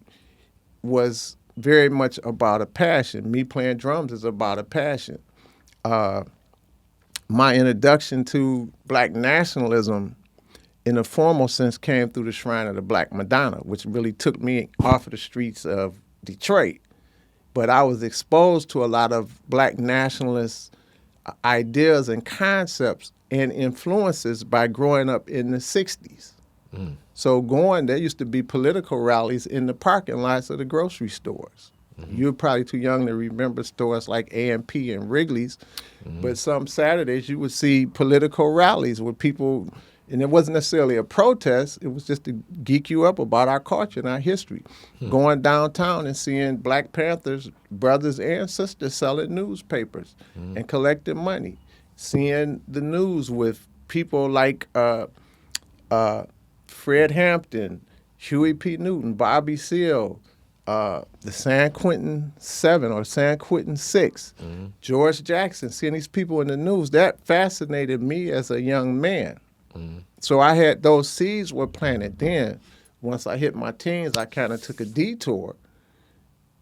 was very much about a passion. Me playing drums is about a passion. My introduction to Black nationalism in a formal sense came through the Shrine of the Black Madonna, which really took me off of the streets of Detroit. But I was exposed to a lot of Black nationalist ideas and concepts and influences by growing up in the 60s. So there used to be political rallies in the parking lots of the grocery stores. You're probably too young to remember stores like A&P and Wrigley's, but some Saturdays you would see political rallies with people, and it wasn't necessarily a protest, it was just to geek you up about our culture and our history. Going downtown and seeing Black Panthers, brothers and sisters selling newspapers and collecting money. Seeing the news with people like Fred Hampton, Huey P. Newton, Bobby Seale, the San Quentin 7 or San Quentin 6, George Jackson, seeing these people in the news, that fascinated me as a young man. So I had those seeds were planted then. Once I hit my teens, I kind of took a detour,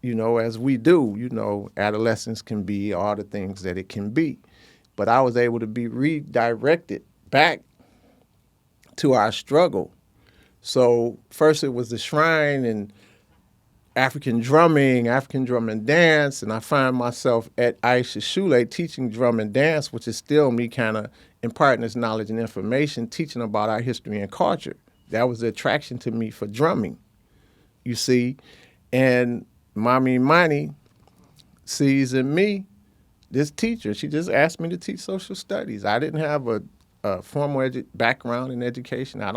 as we do. Adolescence can be all the things that it can be. But I was able to be redirected back to our struggle. So first it was the shrine and African drumming dance, and I find myself at Aisha Shule teaching drum and dance, which is still me kind of imparting this knowledge and information, teaching about our history and culture. That was the attraction to me for drumming, you see. And Mommy Mani sees in me this teacher. She just asked me to teach social studies. I didn't have a formal background in education. I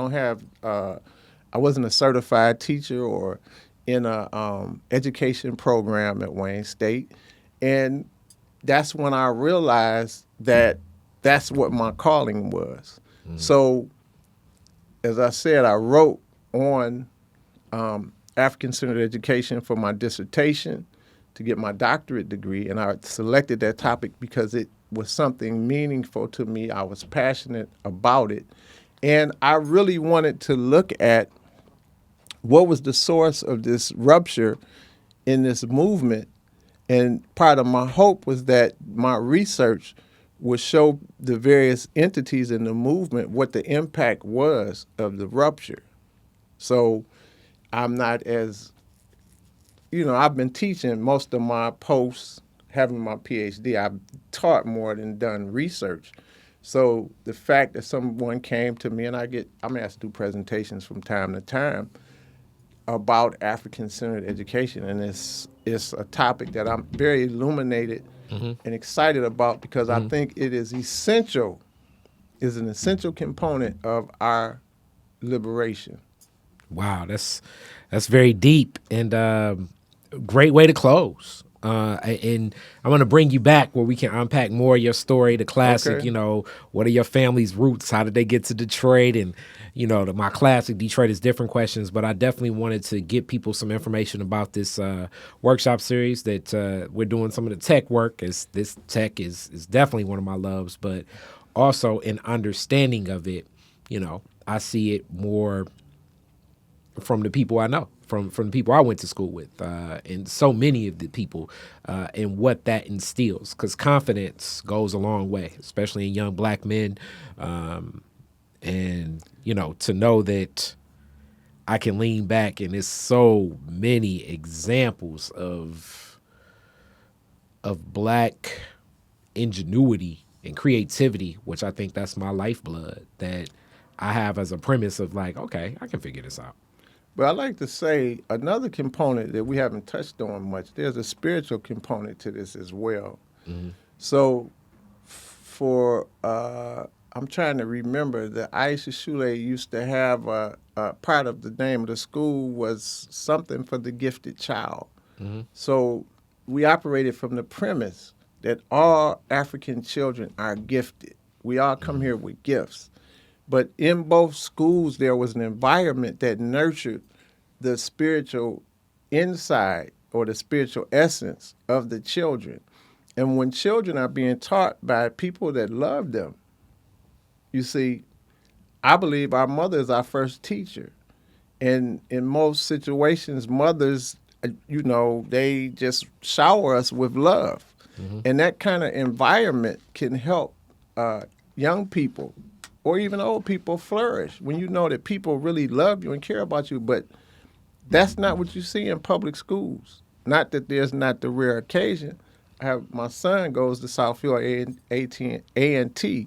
wasn't a certified teacher or in a education program at Wayne State. And that's when I realized that that's what my calling was. So, as I said, I wrote on African-centered education for my dissertation to get my doctorate degree, and I selected that topic because it was something meaningful to me. I was passionate about it, and I really wanted to look at what was the source of this rupture in this movement. And part of my hope was that my research would show the various entities in the movement what the impact was of the rupture. So I'm not as, I've been teaching most of my posts, having my Ph.D. I've taught more than done research. So the fact that someone came to me, and I'm asked to do presentations from time to time about African-centered education, and it's a topic that I'm very illuminated and excited about because I think it is an essential component of our liberation. Wow, that's very deep and great way to close. And I'm going to bring you back where we can unpack more of your story, the classic, Okay. What are your family's roots? How did they get to Detroit? And, my classic Detroit is different questions, but I definitely wanted to get people some information about this workshop series that we're doing some of the tech work, as this tech is definitely one of my loves, but also an understanding of it, I see it more from the people I know, from the people I went to school with, and so many of the people, and what that instills. Because confidence goes a long way, especially in young Black men, and to know that I can lean back, and there's so many examples of Black ingenuity and creativity, which I think that's my lifeblood, that I have as a premise of like, okay, I can figure this out. But I like to say another component that we haven't touched on much, there's a spiritual component to this as well. So I'm trying to remember that Aisha Shule used to have a part of the name of the school was something for the gifted child. So we operated from the premise that all African children are gifted. We all come here with gifts. But in both schools, there was an environment that nurtured the spiritual inside or the spiritual essence of the children. And when children are being taught by people that love them, you see, I believe our mother is our first teacher. And in most situations, mothers, they just shower us with love. And that kind of environment can help young people or even old people flourish when you know that people really love you and care about you. But that's not what you see in public schools. Not that there's not the rare occasion. My son goes to Southfield A&T,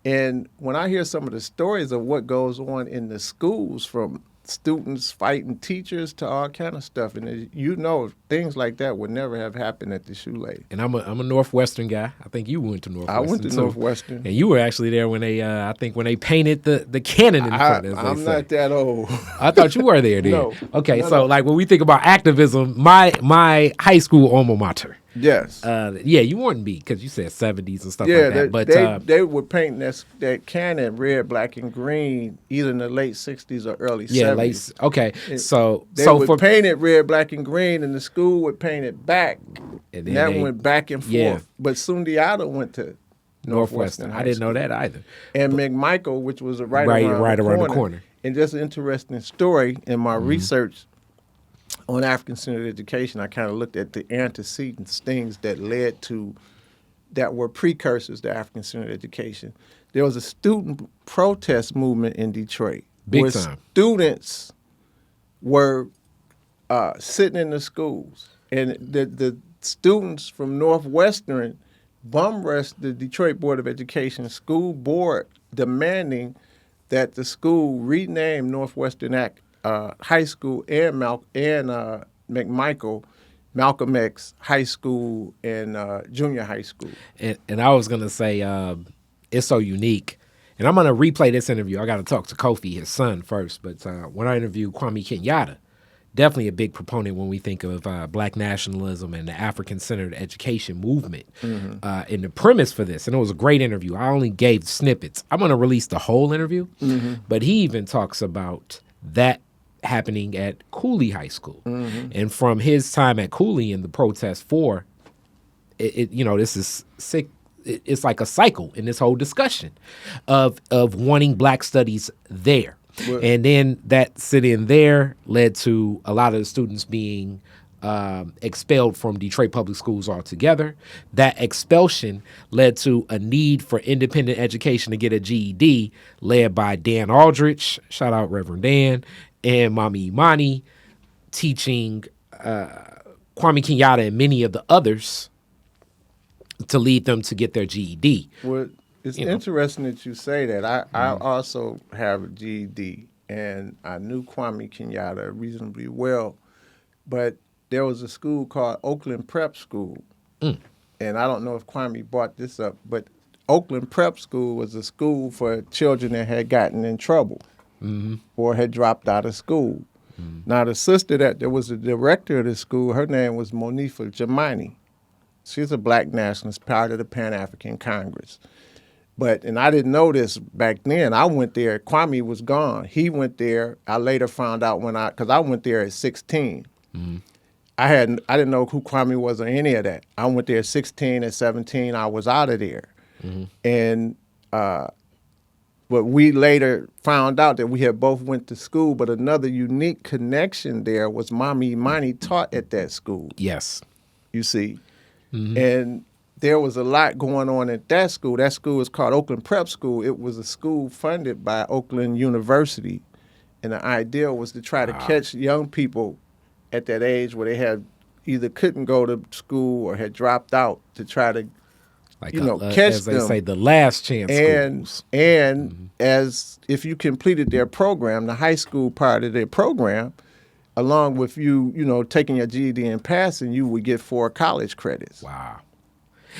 and when I hear some of the stories of what goes on in the schools, from students fighting teachers to all kind of stuff, and things like that would never have happened at the Shoelace. And I'm a Northwestern guy. I think you went to Northwestern. I went to too. Northwestern, and you were actually there when they, when they painted the cannon in front. I'm not that old. I thought you were there. Then. No. Okay, No, so no. like when we think about activism, my high school alma mater. Yes. You wouldn't be because you said 70s and stuff like that. But they were painting that cannon red, black, and green either in the late 60s or early 70s. Okay, so They would paint it red, black, and green, and the school would paint it back. And that went back and forth. Yeah. But Sundiata went to Northwestern. I didn't know that either. And McMichael, which was right around the corner. And just an interesting story in my research on African-centered education, I kind of looked at the antecedents, things that were precursors to African-centered education. There was a student protest movement in Detroit. Big time. Students were sitting in the schools, and the students from Northwestern bum rushed the Detroit Board of Education school board, demanding that the school rename Northwestern High School and McMichael Malcolm X High School and Junior High School. And I was gonna say it's so unique. And I'm gonna replay this interview. I got to talk to Kofi, his son, first. But when I interviewed Kwame Kenyatta, definitely a big proponent when we think of Black nationalism and the African-centered education movement. And the premise for this, and it was a great interview. I only gave snippets. I'm gonna release the whole interview, but he even talks about that happening at Cooley High School. And from his time at Cooley and the protest for this is sick. It's like a cycle in this whole discussion of wanting Black studies there. And then that sit-in there led to a lot of the students being expelled from Detroit public schools altogether. That expulsion led to a need for independent education to get a GED, led by Dan Aldrich, shout out Reverend Dan, and Mami Imani, teaching Kwame Kenyatta and many of the others to lead them to get their GED. Well, it's interesting that you say that. I also have a GED, and I knew Kwame Kenyatta reasonably well, but there was a school called Oakland Prep School, and I don't know if Kwame brought this up, but Oakland Prep School was a school for children that had gotten in trouble or had dropped out of school. Now, the sister that was the director of the school, her name was Monifa Jamani. She's a Black nationalist, part of the Pan-African Congress. And I didn't know this back then. I went there. Kwame was gone. He went there. I later found out because I went there at 16. I didn't know who Kwame was or any of that. I went there at 16. At 17, I was out of there. And but we later found out that we had both went to school. But another unique connection there was Mami Imani taught at that school. Yes. You see. And there was a lot going on at that school. That school is called Oakland Prep School. It was a school funded by Oakland University. And the idea was to try to catch young people at that age where they had either couldn't go to school or had dropped out, to try to, catch as them. They say, the last chance schools. And as if you completed their program, the high school part of their program, along with you taking your GED and passing, you would get 4 college credits. Wow.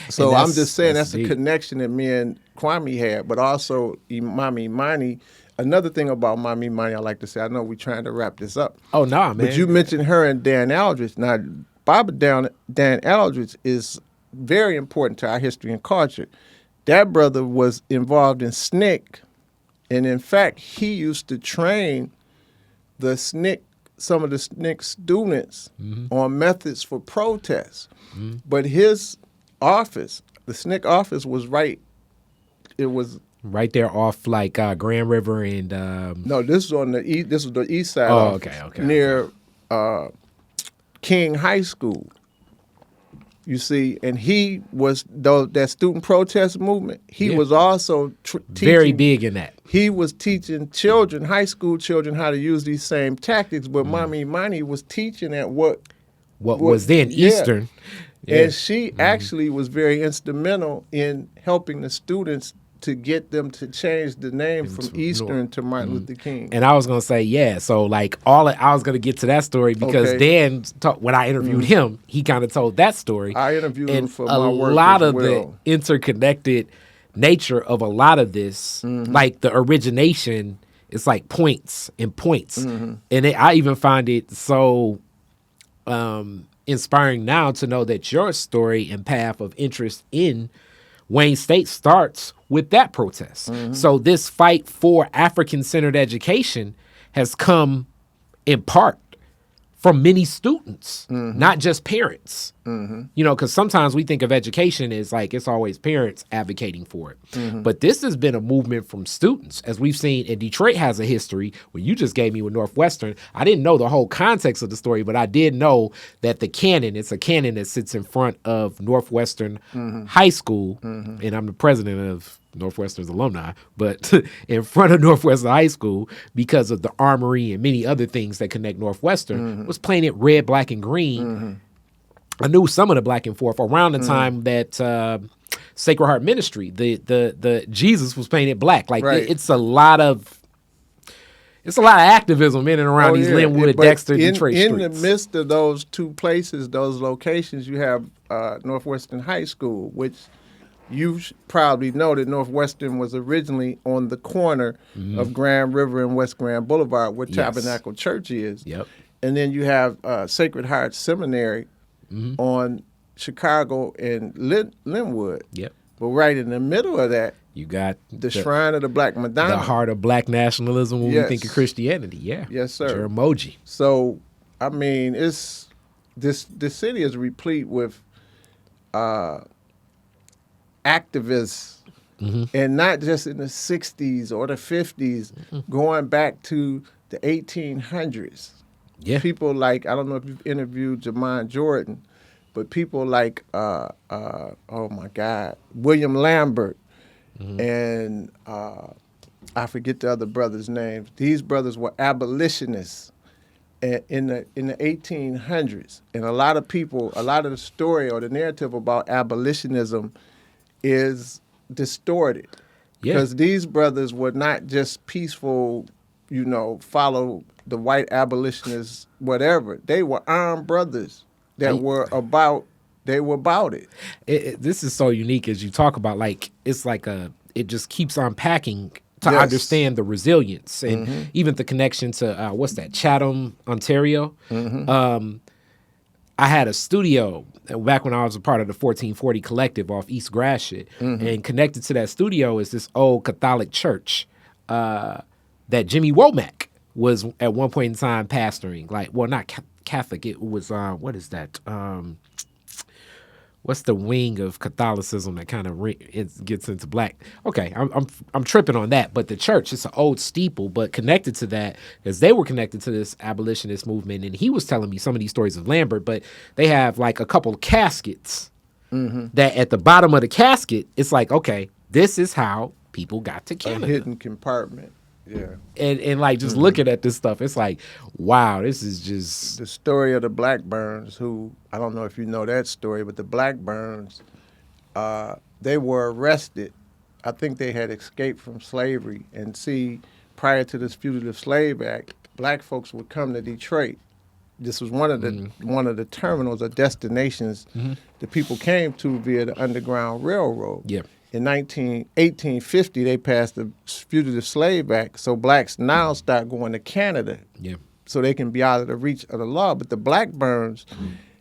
So I'm just saying that's deep. a connection that me and Kwame had, but also Mami Imani. Another thing about Mami Imani I like to say, I know we're trying to wrap this up. Oh, nah, man. But you mentioned her and Dan Aldrich. Now, Dan Aldrich is very important to our history and culture. That brother was involved in SNCC, and in fact, he used to train some of the SNCC students on methods for protest. But his office, the SNCC office was right. It was right there off like Grand River and no. This was on the east. This was the east side. Oh, office, okay. Near King High School. You see, and he was that student protest movement. He was also teaching, very big in that. He was teaching children, high school children, how to use these same tactics. But Mommy Imani was teaching at what was then Eastern. Yeah. And she actually was very instrumental in helping the students to get them to change the name from Eastern to Martin Luther King. And I was going to say, so like I was going to get to that story because Dan, when I interviewed him, he kind of told that story. I interviewed him for my work. A lot of the interconnected nature of a lot of this, like the origination, it's like points and points. And I even find it so inspiring now to know that your story and path of interest in Wayne State starts with that protest. So this fight for African-centered education has come in part from many students, not just parents. You know, because sometimes we think of education as like it's always parents advocating for it. But this has been a movement from students, as we've seen. And Detroit has a history. When you just gave me with Northwestern, I didn't know the whole context of the story, but I did know that the cannon, it's a cannon that sits in front of Northwestern High School, and I'm the president of Northwestern's alumni, but in front of Northwestern High School, because of the armory and many other things that connect Northwestern, was painted red, black, and green. I knew some of the black and forth around the time that Sacred Heart Ministry, the Jesus was painted black. Like it's a lot of activism in and around these Linwood, Dexter, Detroit streets. In the midst of those two places, those locations, you have Northwestern High School, which you probably know that Northwestern was originally on the corner of Grand River and West Grand Boulevard, where Tabernacle Church is. And then you have Sacred Heart Seminary on Chicago and Linwood. But right in the middle of that, you got the Shrine of the Black Madonna. The heart of black nationalism when we think of Christianity. Yes, sir. Jeramogi. So, I mean, it's this city is replete with activists, and not just in the 60s or the 50s, going back to the 1800s. People like, I don't know if you've interviewed Jamon Jordan, but people like, oh my God, William Lambert, and I forget the other brothers' names. These brothers were abolitionists in the 1800s. And a lot of the story or the narrative about abolitionism is distorted. Because these brothers were not just peaceful, follow the white abolitionists, whatever. They were armed brothers that were about it. This is so unique as you talk about, like, it's like it just keeps unpacking to understand the resilience and even the connection to, what's that, Chatham, Ontario. I had a studio back when I was a part of the 1440 Collective off East Gratiot, and connected to that studio is this old Catholic church that Jimmy Womack was at one point in time pastoring. Like, well, not Catholic. It was what is that? What's the wing of Catholicism that kind of it gets into black? Okay, I'm tripping on that. But the church, it's an old steeple, but connected to that because they were connected to this abolitionist movement. And he was telling me some of these stories of Lambert, but they have like a couple of caskets that at the bottom of the casket, it's like, okay, this is how people got to Canada. A hidden compartment. Yeah. And like just looking at this stuff, it's like, wow, this is just the story of the Blackburns, who, I don't know if you know that story, but the Blackburns, they were arrested. I think they had escaped from slavery. And see, prior to this Fugitive Slave Act, black folks would come to Detroit. This was one of the terminals or destinations that people came to via the Underground Railroad. In 1850, they passed the Fugitive Slave Act, so blacks now start going to Canada so they can be out of the reach of the law. But the Blackburns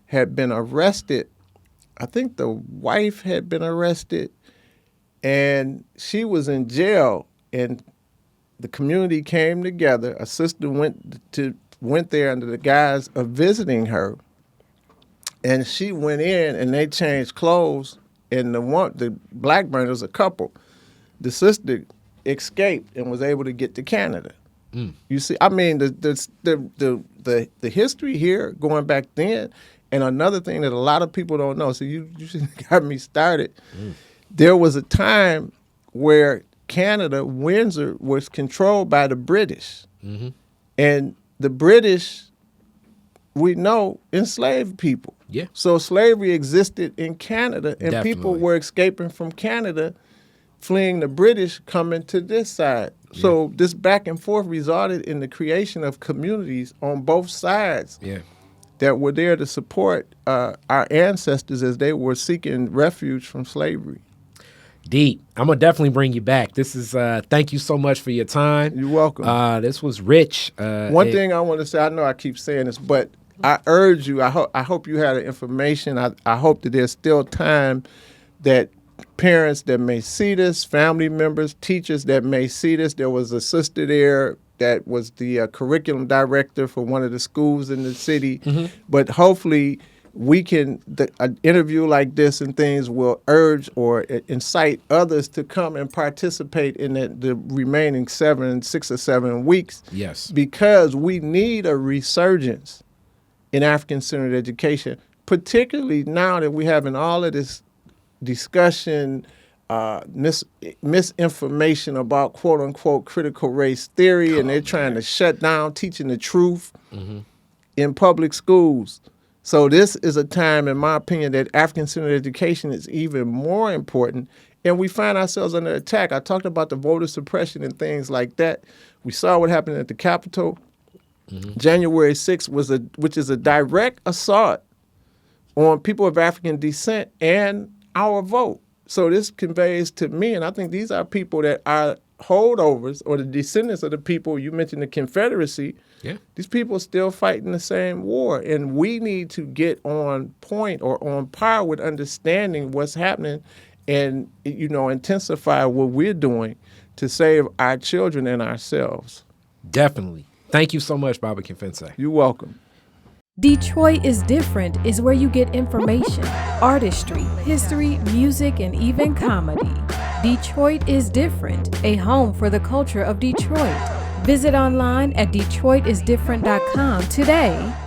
had been arrested. I think the wife had been arrested, and she was in jail, and the community came together. A sister went there under the guise of visiting her, and she went in, and they changed clothes and the Blackburn was a couple. The sister escaped and was able to get to Canada. You see, I mean, the history here going back then, and another thing that a lot of people don't know. So you got me started. There was a time where Canada, Windsor, was controlled by the British, and the British, we know, enslaved people. Yeah. So slavery existed in Canada, and Definitely. people were escaping from Canada, fleeing the British, coming to this side. Yeah. So this back and forth resulted in the creation of communities on both sides that were there to support our ancestors as they were seeking refuge from slavery. Deep. I'm going to definitely bring you back. This is, thank you so much for your time. You're welcome. This was rich. One thing I want to say, I know I keep saying this, but I urge you, I hope you had the information. I hope that there's still time that parents that may see this, family members, teachers that may see this. There was a sister there that was the curriculum director for one of the schools in the city. But hopefully we can, an interview like this and things will urge or incite others to come and participate in the remaining 6 or 7 weeks. Yes. Because we need a resurgence in African-centered education, particularly now that we're having all of this discussion, misinformation about quote-unquote critical race theory, and they're trying to shut down teaching the truth in public schools. So this is a time, in my opinion, that African-centered education is even more important, and we find ourselves under attack. I talked about the voter suppression and things like that. We saw what happened at the Capitol. January 6th which is a direct assault on people of African descent and our vote. So this conveys to me, and I think these are people that are holdovers or the descendants of the people, you mentioned the Confederacy. Yeah. These people are still fighting the same war, and we need to get on point or on par with understanding what's happening and, intensify what we're doing to save our children and ourselves. Definitely. Thank you so much, Baba Kenfense. You're welcome. Detroit is Different is where you get information, artistry, history, music, and even comedy. Detroit is Different, a home for the culture of Detroit. Visit online at DetroitisDifferent.com today.